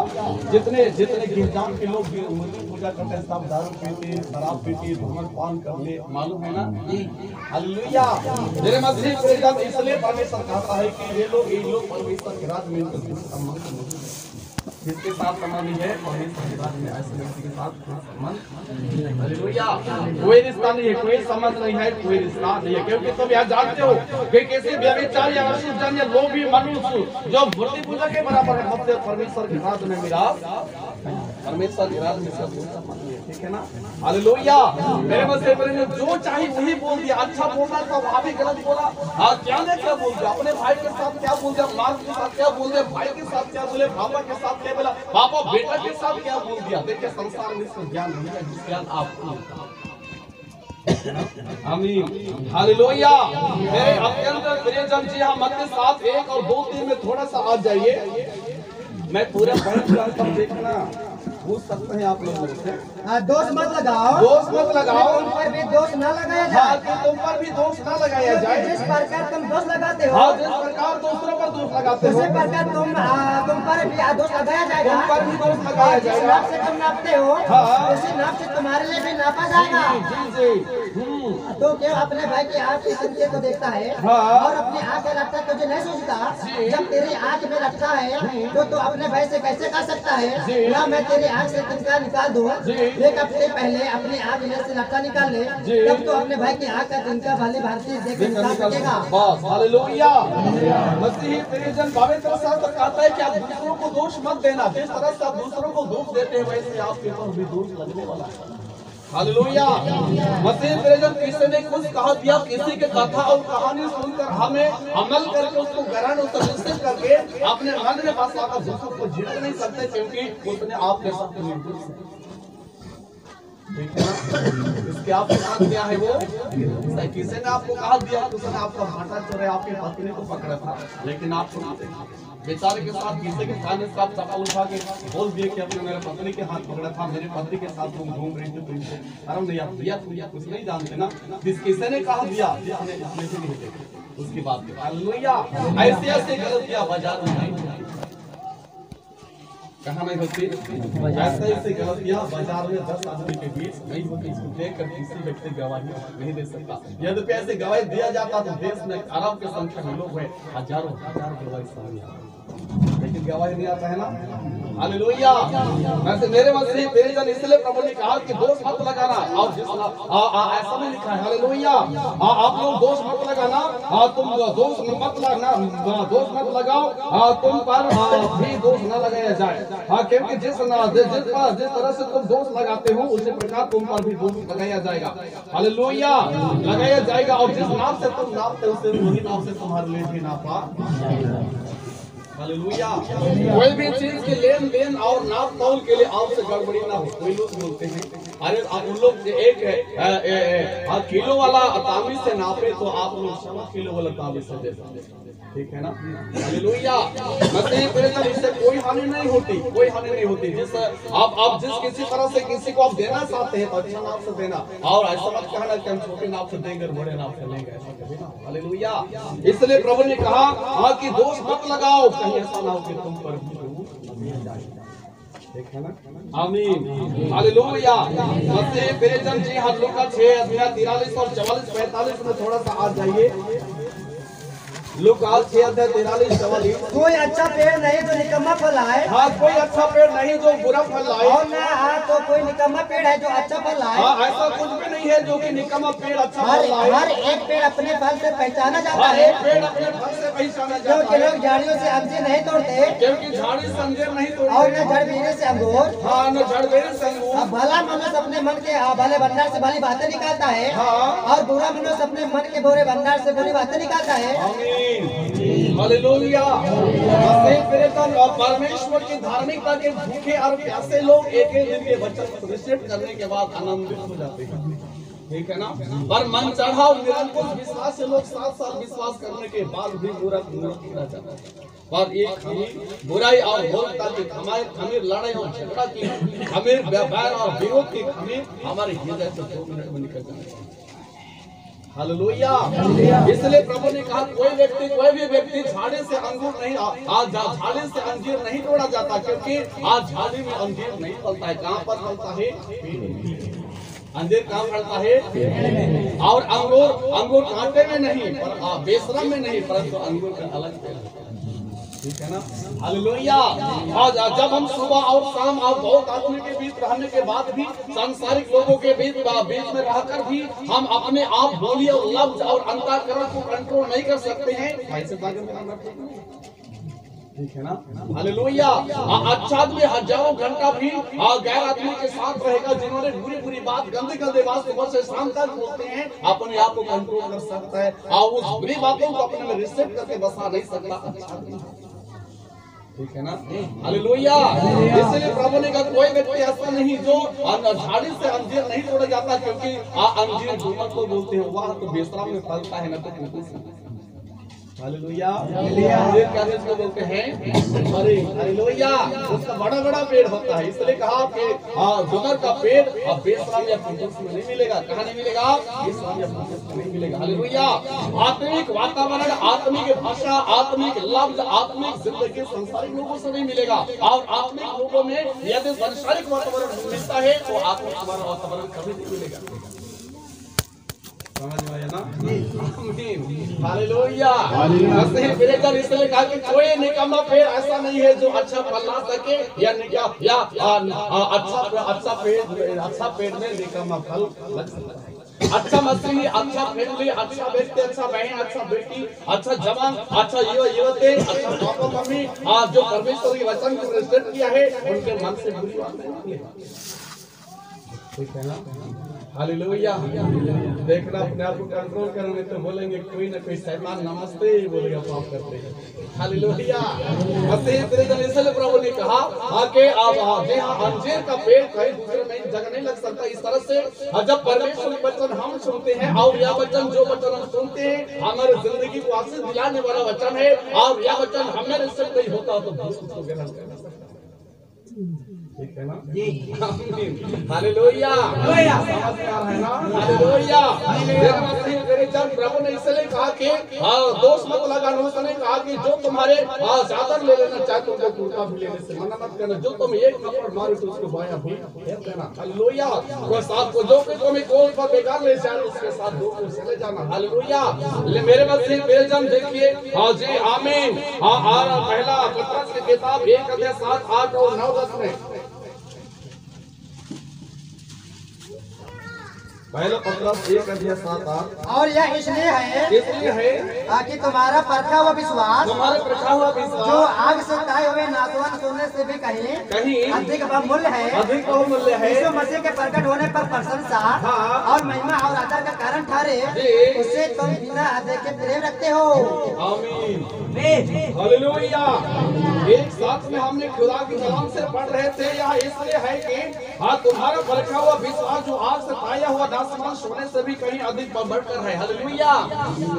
जितने गिरजान के लोग मूर्ति पूजा करते हैं सब दारू पीते, शराब पीते, धूम्रपान करते, मालूम है ना? हालेलुया। मेरे मसीह इसलिए परमेश्वर कहता है कि ये लोग परमेश्वर के राज में संबंध नहीं है। जिसके साथ संबंध है परमेश्वर के राज में ऐसे व्यक्ति के साथ संबंध। हालेलुया। कोई रिश्ता नहीं है, कोई संबंध नहीं है, कोई रिश्ता नहीं है, क्योंकि तुम यह जानते हो कि किसी व्यभिचारी या अशुद्ध या लोभी मनुष्य जो मूर्ति पूजा के बराबर है मसीह परमेश्वर के राज में मिरास परमेश्वर के राज में सब संबंध है। ठीक है ना? हालेलुया। मेरे मसीह ने जो चाहे वही बोल दिया। अच्छा बोलना था वहां भी गलत बोला। क्या ने क्या बोल दिया? अपने भाई के साथ क्या बोल दिया? माँ के साथ क्या बोल दिया? भाई के साथ क्या बोले? पापा के साथ क्या बोला? पापा बेटा के साथ क्या बोल दिया? देखिए संसार में इसको ज्ञान नहीं है, ज्ञान आपको। आमीन। हालेलुया। मेरे अत्यंत प्रियजन जी हाँ मत्ती 7:1 और 2:3 में थोड़ा सा आ जाइए। मैं पूरा पढ़ जाता हूँ, देखना पूछ सकते हैं आप लोग से। दोष मत लगाओ, तुम पर भी दोष न लगाया जाए। तुम पर भी दोष न लगाया जाए। जिस प्रकार तुम दोष लगाते हो, जिस प्रकार दूसरों पर दोष लगाते हो, उसी प्रकार तुम पर भी दोष लगाया जाएगा। तुम पर भी दोष लगाया जाएगा। जिस नाप से तुम नापते हो उसी नाप से तुम्हारे लिए भी नापा जाएगा। तो क्यों अपने भाई की आँख के संकेत को देखता है और अपनी आँख में रखता तुझे नहीं सोचता? जब तेरी आँख में रखता है तो तू अपने भाई से कैसे कह सकता है ना मैं तेरी आँख से तिनका निकाल दूं? एक हफ्ते पहले अपनी आँख में से नक्शा निकाल ले, तब तो अपने भाई की आँख का तिनका भले भारतीय देख निकाल सकेगा। हालेलुया। मसीह तेरे जन पवित्र शास्त्र कहता है कि आप दूसरों को दोष मत देना। जिस तरह से आप दूसरों को दोष देते हैं वैसे आपके ऊपर भी दोष लगने वाला है। हालेलुया। मसीह तेरे जन किसी ने कुछ कहा दिया, किसी के कथा और कहानी सुनकर हमें अमल करके उसको ग्रहण और संस्कृत करके अपने मन में बसा कर दूसरों को झेल नहीं सकते, क्योंकि उसने आपके साथ निर्दोष है। ठीक है ना? इसके आपके साथ क्या है वो? किसी ने आपको कहा दिया, उसने आपका भाटा चोरे आपके पत्नी को पकड़ा था, लेकिन आपको बेचारे के साथ किसी के खाने से आप सवाल उठा के बोल दिए कि अपने मेरे पत्नी के हाथ पकड़ा था, मेरे पति के साथ तुम घूम रही थी, तुमसे शर्म नहीं आती? दिया कुछ नहीं जानते ना, किसी ने कहा दिया जिसने इसमें से नहीं देखा उसकी बात। हालेलुया। ऐसे गलतियां बाजार में नहीं कहाँ नहीं होती। ऐसे गलतियां बाजार में 10 आदमी के बीच नहीं होती। इसको देखकर किसी व्यक्ति गवाही नहीं दे सकता। यदि ऐसे गवाही दिया जाता तो देश में अरब की संख्या में लोग हैं, हजारों गवाही सामने आती, लेकिन गवाही नहीं आता है ना। हालेलुया। मेरे मसीह तेरे जन इसलिए प्रभु ने कहा कि दोष मत लगाना, और ऐसा नहीं लिखा है। हालेलुया। आप लोग दोष मत लगाना, तुम दोष मत लगाओ, तुम पर भी दोष न लगाया जाए। क्योंकि जिस तरह से तुम दोष लगाते हो उसी प्रकार तुम पर भी दोष लगाया जाएगा। हालेलुया। लगाया जाएगा, और जिस नाप से तुम नापते हो उसे वही नाप से तुम्हारे लिए भी नापा। हालेलुया। कोई भी चीज के लेन देन और नाप तौल के लिए आपसे गड़बड़ी ना हो। कोई लोग बोलते हैं अरे उन लोग एक किलो वाला तांबी से नापे तो आप लोग 100 किलो वाला तांबी से दे सकते। ठीक है ना? हालेलुया। मसीह प्रेरित इससे कोई हानि नहीं होती, कोई हानि नहीं होती। जिस आप जिस किसी तरह से किसी को आप देना चाहते हैं तो अच्छा नाव से देना, और ऐसा मत कहना कि हम छोटे नाव से देंगे बड़े नाव से लेंगे, ऐसा कभी ना। हालेलुया। इसलिए प्रभु ने कहा कि दोष मत लगाओ, कहीं ऐसा ना हो कि तुम पर ठीक है ना? आमीन। हालेलुया। मसीह प्रेरित जी हम लोग का 6 अध्याय 43 और 44 45 में थोड़ा सा आ जाइए। लूका 6 अध्याय 43 44। कोई अच्छा पेड़ नहीं जो निकम्मा फल लाए। हाँ, कोई अच्छा पेड़ नहीं जो बुरा फल लाए। और ना तो कोई निकम्मा पेड़ है जो अच्छा फल लाए। हाँ, ऐसा कुछ भी नहीं है जो कि निकम्मा पेड़ अच्छा फल लाए। हर एक पेड़ अपने फल से पहचाना जाता है। एक पेड़ अपने फल से पहचाना जाता है। क्योंकि लोग झाड़ियों से अंजीर नहीं तोड़ते, क्योंकि झाड़ी से अंजीर नहीं तोड़ते, और न झड़बीरे से अंगूर। हाँ, न झड़बीरे से अंगूर। अब भला मनुष्य अपने मन के भले भंडार से भली बातें निकालता है, और बुरा मनुष्य अपने मन के बुरे भंडार से बुरी बातें निकालता है। आमीन। हालेलुया। मसीह प्रेरित और परमेश्वर की धार्मिकता के भूखे और प्यासे लोग एक एक दिन के वचन को रिसीव करने के बाद आनंदित हो जाते हैं, ठीक है ना? पर मन चढ़ा और निरंकुश विश्वास से लोग 7 साल विश्वास करने के बाद भी बुरा पूरा जाता है। पर एक खमीर बुराई और भोलता की खमीर लड़ाई और झगड़ा की खमीर, व्यापार और विरोध की खमीर हमारे हृदय से 2 मिनट में निकल जाती है। हालेलुया। इसलिए प्रभु ने कहा कोई भी व्यक्ति झाड़ी से अंगूर नहीं, आज झाड़ी से अंजीर नहीं तोड़ा जाता, क्योंकि आज झाड़ी में अंजीर नहीं फलता है। कहाँ पर फलता है? अंजीर कहाँ फलता है? और अंगूर कांटे में नहीं, पर बेशरम में नहीं, परंतु अंगूर का अलग पेड़, ठीक है ना? हालेलुया। आज जब हम सुबह और शाम और बहुत आदमी के बीच रहने के बाद भी, सांसारिक लोगों के बीच में रहकर भी हम अपने आप बोली और लफ्ज और अंतःकरण को कंट्रोल नहीं कर सकते हैं, ऐसे बातें मेरा ठीक है ना? हालेलुया। अच्छा आदमी हजारों घंटा भी गैर आदमी के साथ रहेगा, जिन्होंने बुरी बात गंदे बात सुबह से शाम तक बोलते हैं, अपने आप को कंट्रोल कर सकता है और उस बुरी बातों को अपने में रिसेप्ट करके बसा नहीं सकता। अच्छा आदमी, ठीक है ना? हालेलुया। इसलिए प्रभु ने कहा कोई व्यक्ति ऐसा नहीं जो झाड़ी से अंजीर नहीं तोड़ा जाता, क्योंकि अंजीर घूमर को बोलते हैं, वह तो बेशरम में फलता है, न तो हालेलुया। अंजीर क्या इसको बोलते हैं? हालेलुया। उसका बड़ा पेड़ होता है। इसलिए कहा कि जुगर का पेड़ बेशरम या फुटूस में नहीं मिलेगा। कहाँ नहीं मिलेगा? बेशरम या फुटूस में नहीं मिलेगा। हालेलुया। आत्मिक वातावरण, आत्मिक भाषा, आत्मिक लफ्ज, आत्मिक जिंदगी संसारिक लोगों से नहीं मिलेगा, और आत्मिक लोगों में यदि संसारिक वातावरण मिलता है तो आत्मिक वातावरण कभी नहीं मिलेगा। समझ में आया ना? आमीन। हालेलुया। मसीह प्रेरित इसलिए कहा कि कोई निकम्मा पेड़ ऐसा नहीं है जो अच्छा फल ला सके, या अच्छा पेड़ में निकम्मा फल लग सकता है। अच्छा मसीही, अच्छा फैमिली, अच्छा व्यक्ति, अच्छा बहन, अच्छा बेटी, अच्छा जवान, अच्छा युवती, अच्छा पापा मम्मी, जो परमेश्वर के वचन को रिस्पेक्ट किया है, उनके मन से बुरी बात नहीं निकलेगा, ठीक है ना? हालेलुया। देखना अपने आप को कंट्रोल करने, तो बोलेंगे कोई ना कोई शैतान नमस्ते बोलेगा, पाप करते हैं। हालेलुया। मसीह प्रेरित इसलिए प्रभु ने कहा कि अंजीर का पेड़ कहीं दूसरे में जगह नहीं लग सकता। इस तरह से जब परमेश्वर के वचन हम सुनते हैं, और यह वचन जो वचन हम सुनते हैं हमारे जिंदगी को आशीष दिलाने वाला वचन है, और यह वचन हमें रिसीव नहीं होता तो उसको ग्रहण करना सकता, ठीक है ना? हालेलुया। समझ में आ रहा है ना? हालेलुया। प्रभु ने इसलिए कहा कि दोष मत लगाना। उसने कहा कि जो तुम्हारे चादर ले लेना चाहे तो उनको कुर्ता भी लेने से मना मत करना, जो तुम एक थप्पड़ मारो तो उसको बायां भी फेंक देना। हालेलुया। वो साथ को जो भी तुम्हें कोल पर बेकार ले जाए उसके साथ दो को चले जाना। हालेलुया। मेरे मसीह बेलजम देखिए, हाँ जी, आमीन। पहला पत्रस की किताब 1 अध्याय 7, 8 और 9 10 में, पहला पत्रस 1 अध्याय 7 8। और यह इसलिए है कि तुम्हारा परखा हुआ विश्वास, जो आग से ताए हुए नासवान सोने से भी कहीं अधिक बहुमूल्य है, यीशु मसीह के प्रकट होने पर प्रशंसा और महिमा और आदर का कारण ठहरे। हमारे उसे तुम बिना देखे प्रेम रखते हो। आमीन हालेलुया। एक साथ में हमने खुदा की कलाम से पढ़ रहे थे। यह इसलिए है कि तुम्हारा परखा हुआ विश्वास जो आज से पाया हुआ आसमान सोने से भी कहीं अधिक बढ़कर है। हालेलुया।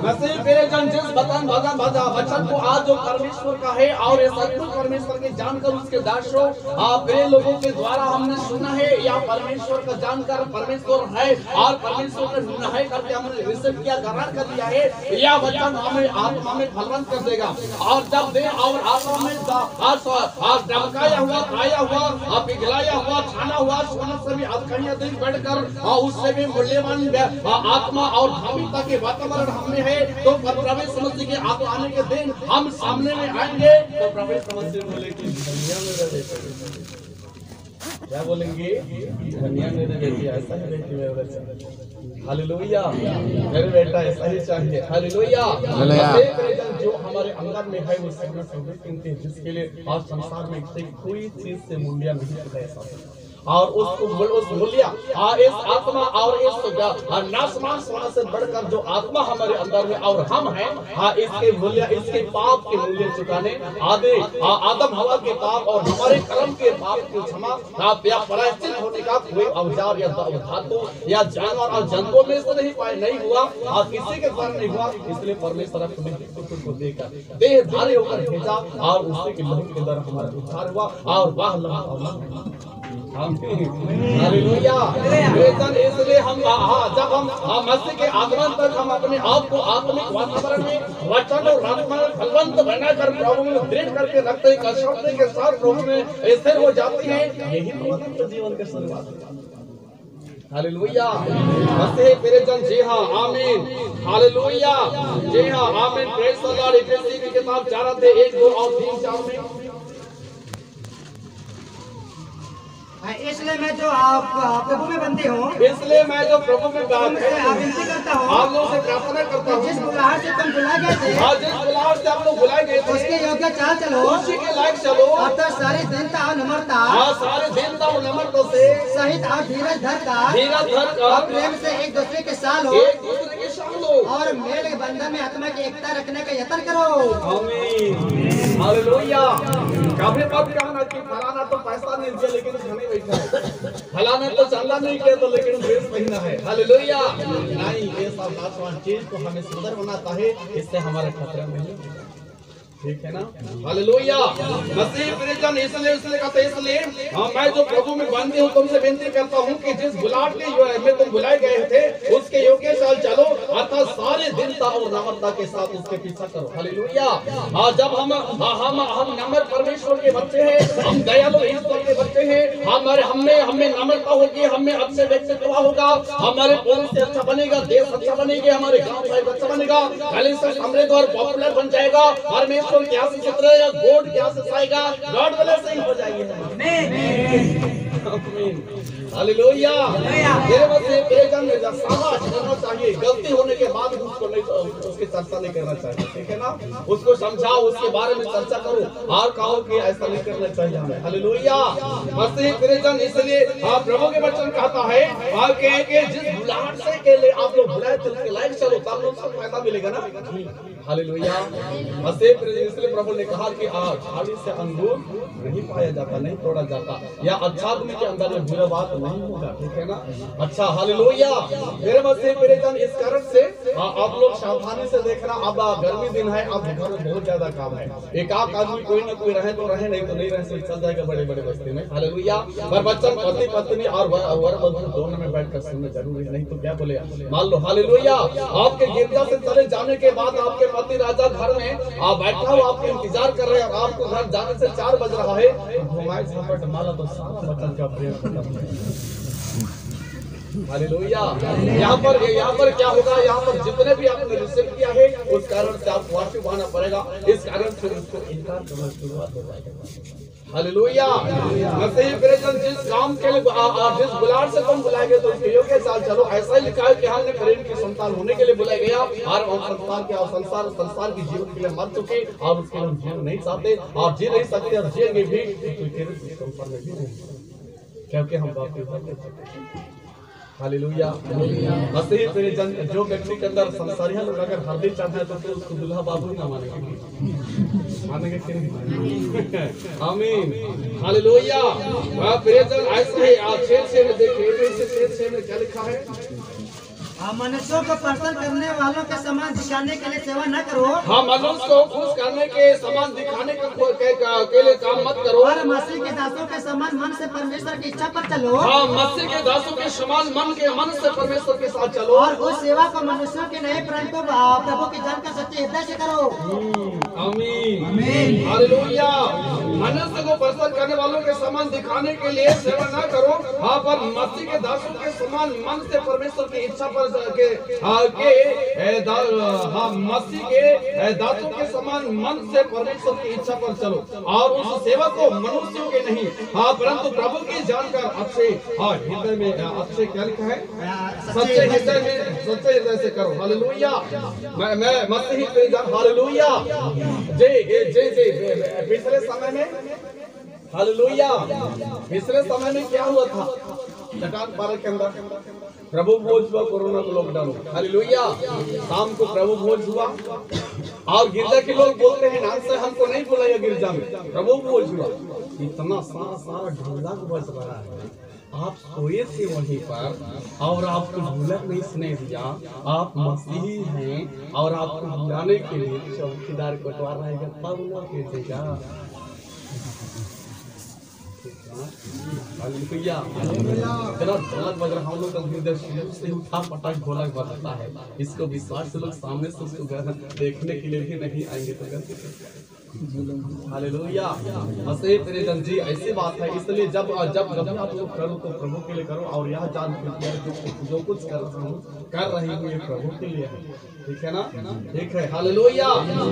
वैसे मेरे जन जिस वचन को आज जो परमेश्वर का है और ये सत्य परमेश्वर के जानकर उसके दासों मेरे लोगों के द्वारा हमने सुना है। या परमेश्वर का जानकर परमेश्वर है और परमेश्वर का निर्णय है करके हमने रिसीव किया, ग्रहण कर लिया है। यह वचन हमें आत्मा में फलवंत कर देगा और जब दे और आत्मा में धमकाया हुआ, खाया हुआ, पिघलाया हुआ, छाना हुआ सोने से भी कहीं अधिक बढ़कर उससे भी मूल्यवान आत्मा और धार्मिकता के वातावरण हमें है। तो प्रभु समझ के आप आने के दिन हम सामने में आएंगे तो प्रभु समझ से बोले कि दुनिया में रहे क्या बोलेंगे, दुनिया में रहे ऐसा ही रहती। हालेलुया। मेरे बेटा ऐसा ही चाहिए। हालेलुया। जो हमारे अंदर में है वो सब जिसके लिए आज संसार में कोई चीज से मूल्य नहीं है और उसको उस मूल्य इस आत्मा और इस नासमान सोना से बढ़कर जो आत्मा हमारे अंदर है और हम हैं इसके मूल्य, इसके पाप के मूल्य चुकाने आदम हवा के पाप और हमारे कर्म के पाप की क्षमा या प्रायश्चित होने का कोई औजार या धातु या जानवर और जंतुओं में से नहीं हुआ और किसी के द्वारा नहीं हुआ। इसलिए परमेश्वर को देकर देहधारी होकर भेजा और उसी के लहू के द्वारा हमारा उद्धार हुआ और वाह हालेलुया। इसलिए हम जब हम मसीह के आगमन तक हम अपने आप को आत्मिक वातावरण में वचन और आत्मा में फलवंत बनाकर प्रभु में दृढ़ करके रखते हैं, कसौटी के साथ प्रभु में स्थिर हो जाती है। यही तो जीवन के शुरुआत है। हालेलुया। मसीह मेरे जन जी हाँ आमीन। हालेलुया। जी हाँ आमीन। Praise the Lord. इफिसी की किताब 4 अध्याय 1, 2 और 3, 4 में इसलिए मैं जो आप प्रभु में बंदी हूँ, इसलिए मैं जो प्रभु में विनती करता हूँ, आप लोगों से प्रार्थना करता हूँ। जिस बुलाहट से तुम बुलाए गए थे, जिस बुलाहट से आप लोग बुलाए गए थे उसके योग्य चाल चलो, उसी के लायक चलो। अतः सारी दीनता और नम्रता, सारी दीनता और नम्रता से सहित और धीरज धर और प्रेम से एक दूसरे के साथ हो और मेल बंधन में आत्मा की एकता रखने का यत्न करो। आमीन। हालेलुया। कभी मत कहना कि फलाना तो पैसा नहीं दिया लेकिन हमें बैठा है, फलाना तो चंदा नहीं किया तो लेकिन ड्रेस पहना है। हालेलुया। नहीं, ये सब आसमान चीज को हमें सुंदर बनाता है, इससे हमारे खतरा नहीं, ठीक है ना। हालेलुया। मसीह प्रियजन इसलिए कहते इसलिए मैं जो प्रभु में बंदी हूँ तुमसे विनती करता हूँ कि जिस बुलाहट के में तुम बुलाए गए थे उसके योग्य चाल चलो, अर्थात सारे दीनता और नम्रता के साथ उसके पीछा करो। हालेलुया। जब हम नम्र परमेश्वर के बच्चे हैं, हम दयालु ईश्वर के बच्चे हैं, हमें नम्रता होगी, हमें अच्छे व्यक्तित्व होगा, हमारे पुलिस से अच्छा बनेगा, देश अच्छा बनेगा, हमारे गाँव अच्छा बनेगा, समृद्ध और पॉपुलर बन जाएगा। परमेश्वर क्या से सतरेगा, गॉड क्या से आएगा, गॉड ब्लेसिंग हो जाएगी। हालेलुया। मेरे बच्चे प्रेजन में साहस करना चाहिए, गलती होने के बाद उसको नहीं, उसकी चर्चा नहीं करना चाहिए, ठीक है ना। उसको समझाओ, उसके बारे में चर्चा करो और कहो कि ऐसा नहीं करना चाहिए हमें। हालेलुया। मसीह प्रेजन इसलिए प्रभु के वचन कहता है कि जिस बुलाहट से के लिए आप लोग बुलाए थे उसके लायक चलो, तब लोग सबको फायदा मिलेगा ना। हालेलुया। मसीह प्रेजन इसलिए प्रभु ने कहा कि झाड़ी से अंगूर नहीं पाया जाता, नहीं तोड़ा जाता, या अच्छा आदमी के अंदर में बुरा बात नहीं होगा, ठीक है ना। अच्छा हालेलुया। मेरे मसीह प्रियजन इस कारण से आप लोग सावधानी से देखना। अब गर्मी दिन है, अब घर में बहुत ज्यादा काम है, एक आदमी कोई ना कोई रहे तो रहे, नहीं तो नहीं रहे, चल जाएगा बड़े बड़े बस्ती में। हालेलुया। पर बच्चन पति पत्नी और वर वधू दोनों में बैठकर सुनना जरूरी है, नहीं तो क्या बोलेगा। मान लो हालेलुया आपके गिरजा से चले जाने के बाद आपके पति राजा घर में बैठा हुआ आपको इंतजार कर रहे हैं और आपको घर जाने से 4 बज रहा है, घुमाए झपट माला तो सारा बचन का प्रेम खत्म है। हालेलुया। यहाँ पर क्या होगा, यहाँ पर जितने भी आपने रिसीव किया है उस कारण से आपको वापस आना पड़ेगा, इस कारण से उसको इनकार करना शुरुआत हो जाएगा। हालेलुया। मसीह प्रियजन जिस काम के लिए जिस बुलाहट से तुम बुलाए गए तो उसके योग्य चाल चलो। ऐसा ही लिखा है कि हमने प्रेम की संतान होने के लिए बुलाया गया और हम संसार की जीवन के लिए मर चुके और उसके लिए हम जीवन नहीं चाहते और जी नहीं सकते और जिएंगे भी, क्योंकि हम बाकी हालेलुया। मसीह तेरे जन जो व्यक्ति के अंदर संसारिया लोग अगर हरदी चढ़ा है तो उसको दुल्हा बाबू ना मानेंगे कि नहीं? आमीन हालेलुया। प्रिय जन ऐसे ही आज 6 में देखिए 6 में क्या लिखा है? मनुष्यों को प्रसन्न करने वालों के समान दिखाने के लिए सेवा न करो। हाँ, मनुष्य को खुश करने के समान दिखाने के लिए काम मत करो। और मसीह के दासों के समान मन से परमेश्वर की इच्छा पर चलो। हाँ, मसीह के दासों के समान मन से परमेश्वर के साथ चलो। और उस सेवा को मनुष्यों के नहीं परंतु प्रभु की जानकर सच्चे हृदय से करो। आमीन हालेलुया। मनुष्य को प्रसन्न करने वालों के समान दिखाने के लिए सेवा न करो। हाँ, पर मसीह के दासों के समान मन से परमेश्वर की इच्छा पर मसीह के दासों के समान मन से परमेश्वर की इच्छा पर चलो। और उस सेवा को मनुष्यों के नहीं, हाँ, परंतु प्रभु की जानकर अच्छे हृदय में अच्छे क्या लिखा है? सच्चे हृदय से करो। हालेलुया। मैं मसीह पे जान। हालेलुया। पिछले समय में हालेलुया, पिछले समय में क्या हुआ था? चट्टान पार्क के अंदर प्रभु भोज हुआ, कोरोना को लॉकडाउन। हालेलुया। शाम को प्रभु भोज हुआ और गिरजा के लोग बोलते हैं नाम से हमको नहीं बुलाया गिरजा में, प्रभु भोज हुआ। इतना सारा ढोलक बज रहा है, आप सोए थे वहीं पर और आपको ढोलक नहीं सुने दिया। आप मसीही हैं और आपको बुलाने के लिए चौकीदार कटवा रहेगा तब ना भेजेगा। हालेलुया। इतना ढोलक बज रहा, हम लोग का हृदय से उठा पटक ढोलक बजता है। इसको विश्वास से लोग सामने से उसको देखने के लिए भी नहीं आएंगे तो हालेलुया। मसीह तेरे जन जी ऐसी बात है। इसलिए जब आप लोग करो तो प्रभु के लिए करो। और यह जान जो कुछ कर रही हूँ ये प्रभु के लिए है, ठीक है ना? ठीक है। हालेलुया।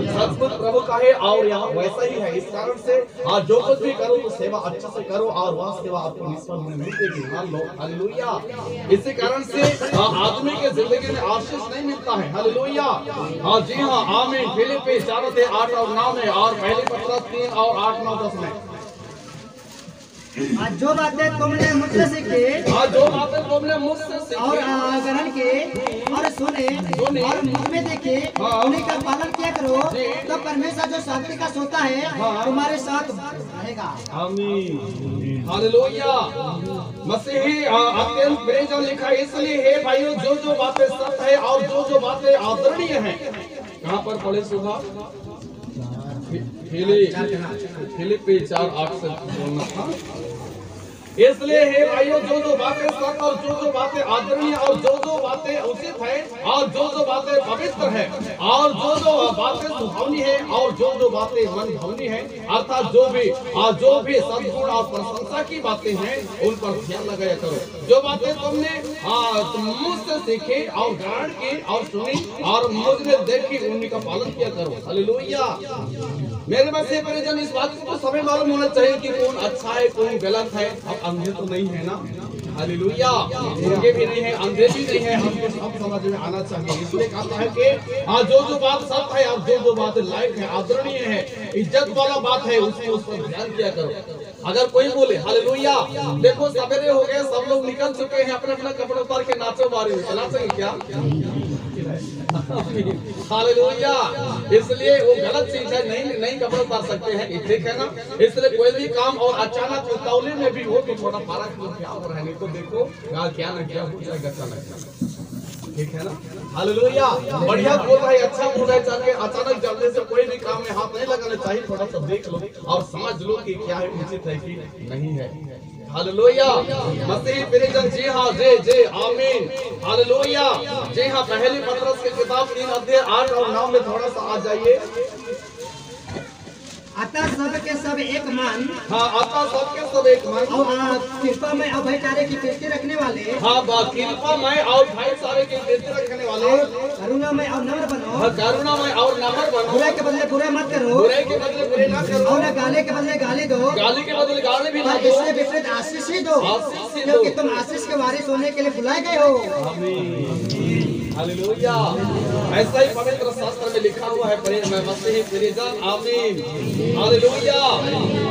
सचमुच प्रभु का है और यहाँ वैसा ही है। इस कारण से आज जो कुछ भी करो तो सेवा अच्छे से करो और वह सेवा आपको निष्फल होने नहीं देगी। मान लो। हालेलुया। इसी कारण से आदमी के जिंदगी में आशीष नहीं मिलता है। हालेलुया। जी हाँ, आमीन। फिलिप्पी 4:8 और 9 में और पहली पत्रस 3 और 8, 9, 10 में जो बातें तुमने मुझसे सीखी, जो बातें तुमने मुझसे सीखी और ग्रहण की और सुने और मुझ में देखे, उन्हीं का पालन किया करो, तो परमेश्वर जो शांति का सोता है तुम्हारे साथ रहेगा। आमीन हालेलुया। मसीही अत्यंत प्रिय लिखा है। इसलिए हे भाइयों, जो बातें सत्य है और जो बातें आदरणीय हैं, कहाँ पर पढ़े सुबह? फिलिप्पी 4:8 से बोलना था। इसलिए हे भाइयों, जो बातें सत्य और जो बातें आदरणीय और जो बातें उचित है और जो बातें पवित्र है और जो बातें सुहावनी है और जो बातें मन भावनी है, अर्थात जो भी सद्गुण और प्रशंसा की बातें हैं उन पर ध्यान लगाया करो। जो बातें तुमने मुझसे सीखी और ग्रहण की और सुनी और मुझ में देखी, उन्हीं का पालन किया करो। हालेलुया। मेरे मसीह परिजन, इस बात को तो सभी मालूम होना चाहिए कि कौन अच्छा है कौन गलत है। अब अंधे तो नहीं है ना? हालेलुया। उनके भी नहीं है, अंधे भी नहीं है, हमको सब समझ में आना चाहिए। इसलिए कहता है कि जो बात सत्य है और जो बात लायक है, आदरणीय है, इज्जत वाला बात है, उस पर ध्यान किया करो। अगर कोई बोले हालेलुया, देखो सवेरे हो गए, सब लोग निकल चुके हैं, अपने अपना कपड़े उतार के नाचो बारी में चला सके क्या? हालेलुया। इसलिए वो गलत चीज है, नहीं कपड़े उतार सकते हैं, ठीक है ना? इसलिए कोई भी काम और अचानक उतावले में भी हो तो थोड़ा फर्क क्या हो रहा है, नहीं तो देखो क्या न क्या हो जाएगा अचानक, ठीक है ना? हालेलुया। बढ़िया बोल रहा है, अच्छा बोल रहा है, जाके अचानक जल्दी से कोई भी काम में हाथ नहीं लगाना चाहिए। थोड़ा सा देख लो और समझ लो कि क्या है, उचित है कि नहीं है। हालेलुया। मसीह परिजन, जी हाँ, जय आमीन। हालेलुया। जी हाँ, पहली पत्रस की किताब 3:8 और 9 में थोड़ा सा आ जाइए। अतः सब के सब एक मन, अतः सब के सब एक मन, और कृपामय और भाईचारे की प्रीति रखने वाले, कृपामय और भाईचारे की प्रीति रखने वाले, करुणामय और नम्र बनो, करुणामय और नम्र बनो, बुरे के बदले बुरे मत करो, बुरे के बदले बुरे न करो, और गाली के बदले गाली दो, गाली के बदले गाली भी न दो, इससे विपरीत आशीष ही दो, क्योंकि तुम आशीष के वारिस होने के लिए बुलाए गए हो। आमीन हालेलुया। ऐसा ही पवित्र शास्त्र में लिखा हुआ है, मसीही परिजन, आमीन, हालेलुया।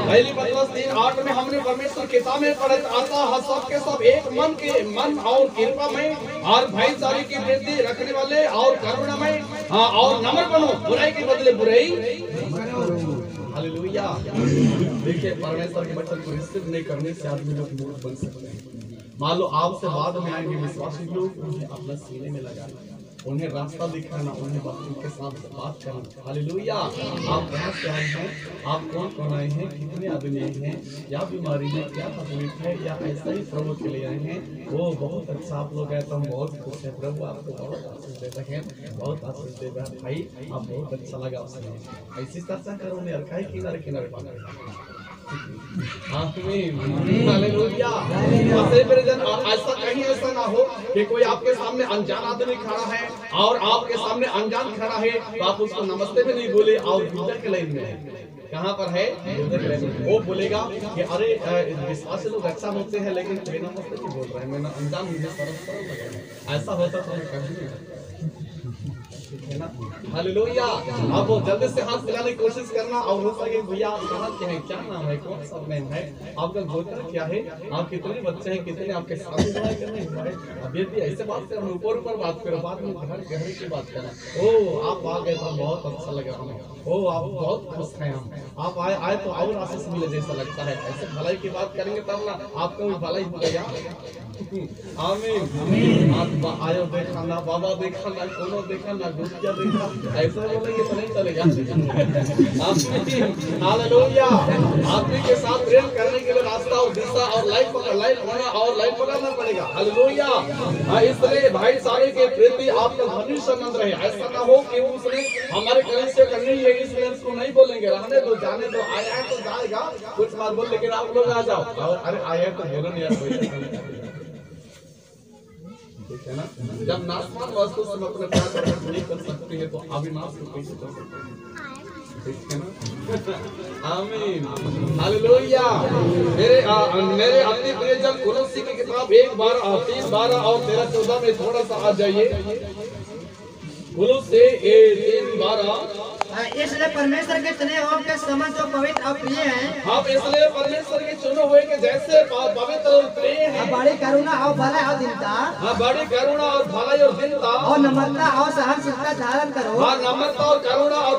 पहली पत्रस 3:8 में हमने परमेश्वर किताब में पढ़ा, अतः सब के सब एक मन और कृपा में और भाईचारे की वृद्धि रखने वाले और करुणामय और नम्र बनो, बुराई के बदले बुराई। हालेलुया। देखिए, परमेश्वर के वचन को रिसीव नहीं करने से आदमी लोग मूर्ख बन सकते हैं। मान लो आपसे बाद में आएंगे विश्वासी लोग, उन्हें अपना सीने में लगाना, उन्हें रास्ता दिखाना, उन्हें उनके साथ बात करना। हालेलुया। आप कहाँ से आए हैं, आप कौन आए हैं, कितने आदमी हैं, या बीमारी में क्या तकलीफ है, या ऐसा ही प्रभु के लिए आए हैं। वो बहुत अच्छा आप लोग आए तो हम बहुत खुश हैं। प्रभु आपको बहुत आशीष देते हैं, बहुत आशीष देते हैं भाई, आप बहुत अच्छा लगा उसने। ऐसी चर्चा करो, उन्हें रखा है किनारे किनारे पाना। हालेलुया। ऐसा कहीं ऐसा ना हो कि कोई आपके सामने अनजान आदमी खड़ा है और आपके सामने अनजान खड़ा है तो आप उसको नमस्ते भी नहीं बोले और यूजर के लाइन में है। कहाँ पर है? यूजर के लाइन में। वो बोलेगा कि अरे विश्वासी लोग अच्छा होते हैं लेकिन कोई नमस्ते नहीं बोल रहा है, मैंने अनजान, मुझे शर्म लगा। ऐसा होता तो कभी नहीं है ना। हालेलुया। आप वो जल्दी से हाथ मिलाने की कोशिश करना और हो सके भैया आप कहाँ के हैं, क्या नाम है, कौन सा नेम है, आपका गोत्र क्या है, आप कितने बच्चे हैं, कितने आपके शादी करने हुआ है। अब यदि ऐसे बात से हम ऊपर बात करो, बाद में गहरे की बात करना। ओ आप आ गए तो बहुत अच्छा लगा हमें, ओ आप बहुत खुश हैं, हम आप आए तो और आशीष मिले जैसा लगता है। ऐसे भलाई की बात करेंगे तब ना आपका भी भलाई होगा। आमीन। आप आयो देखा ना, बाबा देखा ना, कोनो देखा ना, गुस्सा देखा, ऐसा बोलेंगे तो नहीं चलेगा। हालेलुया। आदमी के साथ प्रेम करने के लिए रास्ता और दिशा और लाइफ पकड़ना पड़ेगा। हालेलुया। इसलिए भाईचारे के प्रति आपका घनिष्ठ संबंध रहे। ऐसा ना हो कि उसने हमारे कनेक्शन करनी है इसलिए उसको नहीं बोलेंगे, रहने दो, जाने दो, आया है तो जाएगा, कुछ बात बोल, लेकिन आप लोग आ जाओ। अरे आया तो बोलो नहीं यार, ठीक है ना। जब नाशवान वस्तु से अपने प्यार प्रकट नहीं कर सकते हैं तो अविनाश को कैसे कर सकते हैं, ठीक है ना। आमीन। हालेलुया। मेरे अति प्रियजन, कुलस्सी की किताब 1:3-12 और 13-14 में थोड़ा सा आ जाइए। कुलस्सी 3:12। इसलिए परमेश्वर के चुने हुए के समान जो पवित्र और प्रिय हैं, आप इसलिए परमेश्वर के चुने हुए के जैसे पवित्र और प्रिय हैं, बड़ी करुणा और भलाई और दीनता, बड़ी करुणा और भलाई और दीनता और नम्रता और सहनशीलता धारण करो, नम्रता और करुणा और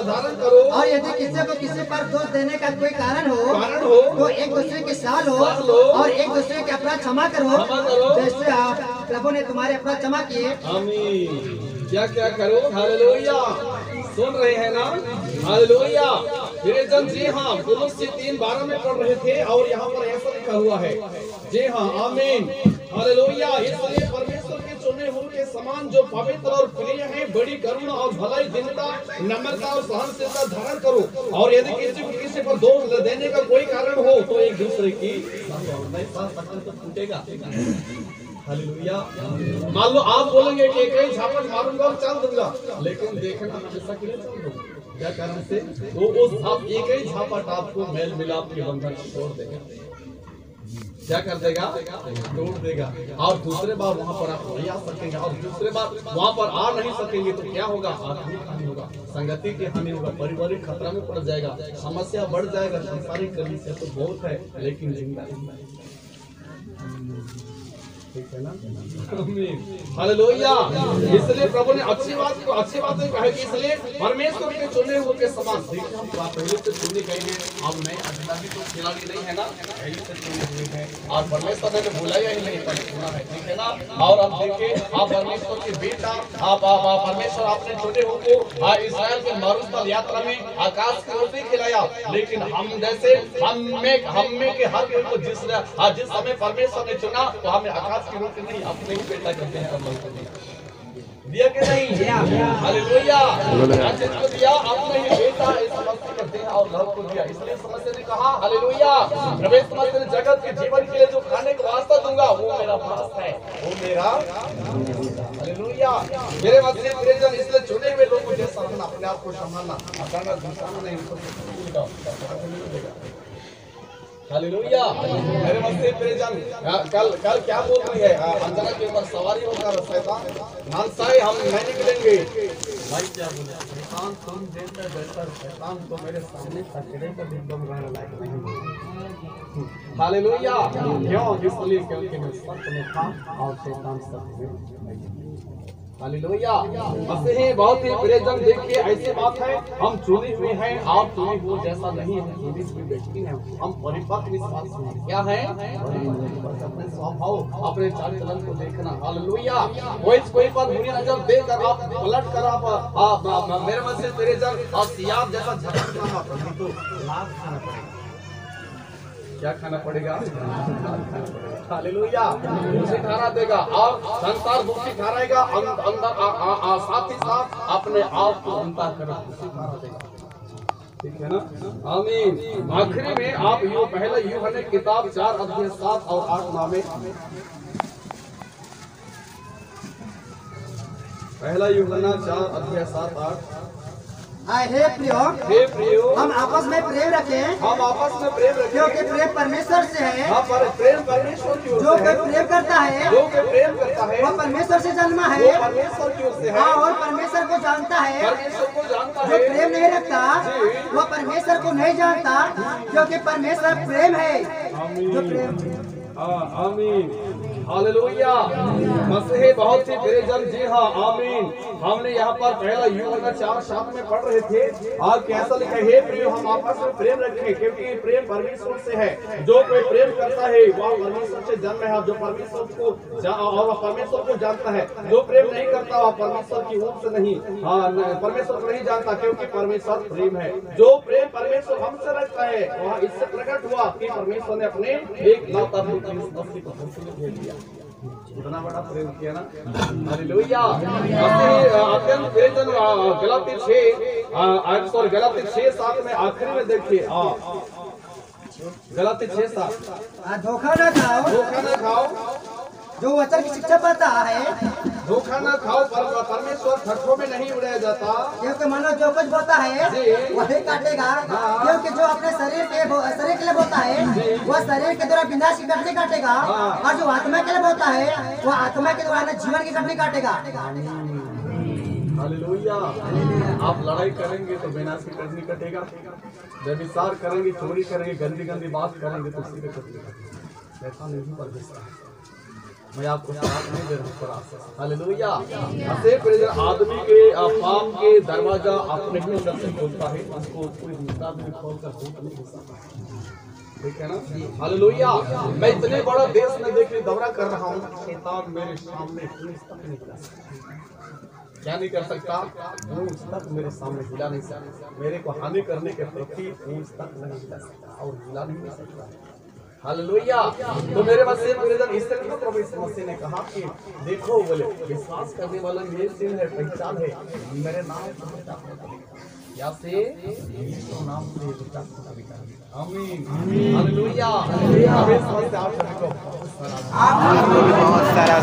धारण करो। और यदि किसी को किसी पर दोष देने का कोई कारण हो तो एक दूसरे के साथ हो और एक दूसरे के अपराध क्षमा करो जैसे प्रभु ने तुम्हारे अपराध क्षमा किए। आमीन। क्या क्या करो? हालेलुया। सुन रहे हैं ना? हालेलुया। प्रियजन, जी हाँ, कुलस्सी 3:12 में पढ़ रहे थे और यहाँ पर ऐसा लिखा हुआ है। जी हाँ, आमीन, हालेलुया। इसलिए परमेश्वर के चुने हुए के समान जो पवित्र और प्रिय है, बड़ी करुणा और भलाई, दीनता, नम्रता और सहनशीलता धारण करो। और यदि किसी को किसी पर दोष देने का कोई कारण हो तो एक दूसरे की तो टूटेगा। हालेलुया। मान लो आप बोलेंगे कि एक ही झापट मारूंगा और चल दूंगा, लेकिन देखना हमेशा के लिए चल दूंगा, क्या कारण से? वो उस आप एक ही झापट आपको मेल मिलाप के बंधन तोड़ देगा। क्या कर देगा? तोड़ देगा। और दूसरे बार वहां पर आप नहीं आ सकेंगे, और दूसरे बार वहां पर आ नहीं सकेंगे तो क्या होगा? आत्मिक हानि होगा, संगति की हानि होगा, पारिवारिक खतरा में पड़ जाएगा, समस्या बढ़ जाएगा। संसारिक समस्या तो बहुत है लेकिन जिंदा ठीक है ना। हालेलुया। इसलिए प्रभु ने अच्छी बात कहा कि इसलिए परमेश्वर के चुने हुए के समान। देखिए, हम पहले से चुने गए हैं, अब नए अजनबी तो खिलाड़ी नहीं है ना, पहले से चुने हुए हैं और परमेश्वर ने बुलाया ही नहीं, पर चुना है, ठीक है ना। और अब देखिए, आप परमेश्वर के बेटा, आप परमेश्वर आपने चुने हुए को इस्राएल के मरुस्थल यात्रा में आकाश की रोटी खिलाया, लेकिन हम जैसे हम में के हर कोई को जिस समय परमेश्वर ने चुना तो हमें आकाश की रोटी नहीं, अपने ही बेटा करते हैं अल्लाह को दिया कि नहीं? हालेलुया। जिसको दिया अपने ही बेटा इस समस्या करते हैं और लव को दिया। इसलिए समस्या ने कहा हालेलुया, प्रवेश समस्या ने जगत के जीवन के लिए जो खाने का वास्ता दूंगा वो मेरा पास है, वो मेरा। हालेलुया। मेरे मसीह प्रियजन, इसलिए चुने हुए लोगों के सामने अपने आप को संभालना, अपना दूसरा नहीं, हालेलुया। मेरे मसीह प्रियजन, कल क्या बोल रही है? अंजना के ऊपर सवारी होकर शैतान मानसाई हम नहीं निकलेंगे। भाई क्या बोले? शैतान तुम जैसा जैसा शैतान तो मेरे सामने कचरे का बिंदु रहने लायक नहीं। हालेलुया। क्यों? इसलिए क्योंकि मैं सत्य में था और शैतान सत्य में। हालेलुया। मसीह बहुत ही प्रियजन, देखिए ऐसी बात है, हम चुने हुए हैं, आप चुने हुए जैसा नहीं, हम चुने हुए व्यक्ति हैं, हम परिपक्व विश्वास में क्या है? अपने स्वभाव अपने चाल चलन को देखना। हालेलुया। कोई पर दुनिया नजर देकर आप पलट कर आप मेरे मसीह प्रियजन और सियाब जैसा झटकना मत, तो लाभ खाना पड़ेगा। क्या खाना पड़ेगा? हालेलुया। उसे खाना देगा और संसार भूखी खा रहेगा, अंदर साथ ही साथ अपने आप को अंतर कर खाना देगा। ठीक है ना? आमीन। आखिरी में आप यो पहला यूहन्ना किताब 4 अध्याय 7 और 8 नामे, पहला यूहन्ना 4 अध्याय 7 8। हे प्रियो, हम आपस में प्रेम रखें, हम आपस में प्रेम रखें, क्योंकि प्रेम परमेश्वर से है। हाँ, प्रेम परमेश्वर की ओर से जो है। कोई प्रेम करता है, वो वह परमेश्वर से जन्मा है, वो परमेश्वर की ओर से है। हाँ, और परमेश्वर को जानता है। परमेश्वर को जानता जो है। प्रेम नहीं रखता वह परमेश्वर को नहीं जानता, क्योंकि परमेश्वर प्रेम है। जो प्रेम, आमीन। हालेलुया। मसीह बहुत ही प्रियजन, जी हाँ, आमीन। हमने यहाँ पर पहला यूहन्ना 4:7 में पढ़ रहे थे, और कैसा लिखा है? हे प्रियो, हम आपस में प्रेम रखें, क्योंकि प्रेम परमेश्वर से है। जो कोई प्रेम करता है वह परमेश्वर से जन्म है, जो परमेश्वर को और वह परमेश्वर को जानता है। जो प्रेम नहीं करता वह परमेश्वर की ओर से नहीं, परमेश्वर को नहीं जानता, क्योंकि परमेश्वर प्रेम है। जो प्रेम परमेश्वर हमसे रखता है वह इससे प्रकट हुआ कि परमेश्वर ने अपने एक लौता पुत्र मसीह को हमसे भेज दिया। इतना बड़ा प्रेम किया ना। हालेलुया। अत्यंत प्रियजन, गलाती 6:7 में आखिरी में देखिए, गलाती 6:7। धोखा न खाओ, जो वचन की शिक्षा पाता है। धोखा न खाओ, परमेश्वर ठट्ठों में नहीं उड़ाया जाता, क्योंकि मनो जो कुछ बोता है वही काटेगा। क्योंकि जो अपने शरीर के लिए बोता है वह शरीर के द्वारा विनाश की कटनी काटेगा, और जो आत्मा के लिए बोता है वह आत्मा के द्वारा जीवन की कटनी काटेगा। हालेलुया। आप लड़ाई करेंगे तो विनाश की कटनी कटेगा, व्यभिचार करेंगे, चोरी करेंगे, गंदी गंदी बात करेंगे तो सीधे कटनी कटेगा। ऐसा नहीं पर मैं आपको सलाह नहीं दे रहा हूँ। हालेलुया। आदमी के पाप के दरवाजा अपने ही अंदर से खोलता है, उसको कोई दूसरा भी खोलकर भूत नहीं घुस सकता। ठीक है ना? हालेलुया। मैं इतने बड़ा देश में देखने दौरा कर रहा हूँ, शैतान मेरे सामने नहीं जा सकता। क्या नहीं कर सकता? ऊंच तक मेरे सामने हिला नहीं सकता, मेरे को हानि करने के प्रति ऊंच तक नहीं हिला सकता और हिला नहीं सकता। हालेलुया। तो मेरे मसीह प्रियजन, इससे प्रभु यीशु मसीह ने कहा कि देखो, बोले विश्वास करने वाला मेरे चिन्ह है, पहचान है, मेरे नाम या से यीशु नाम से। आमीन। हालेलुया। बहुत सारा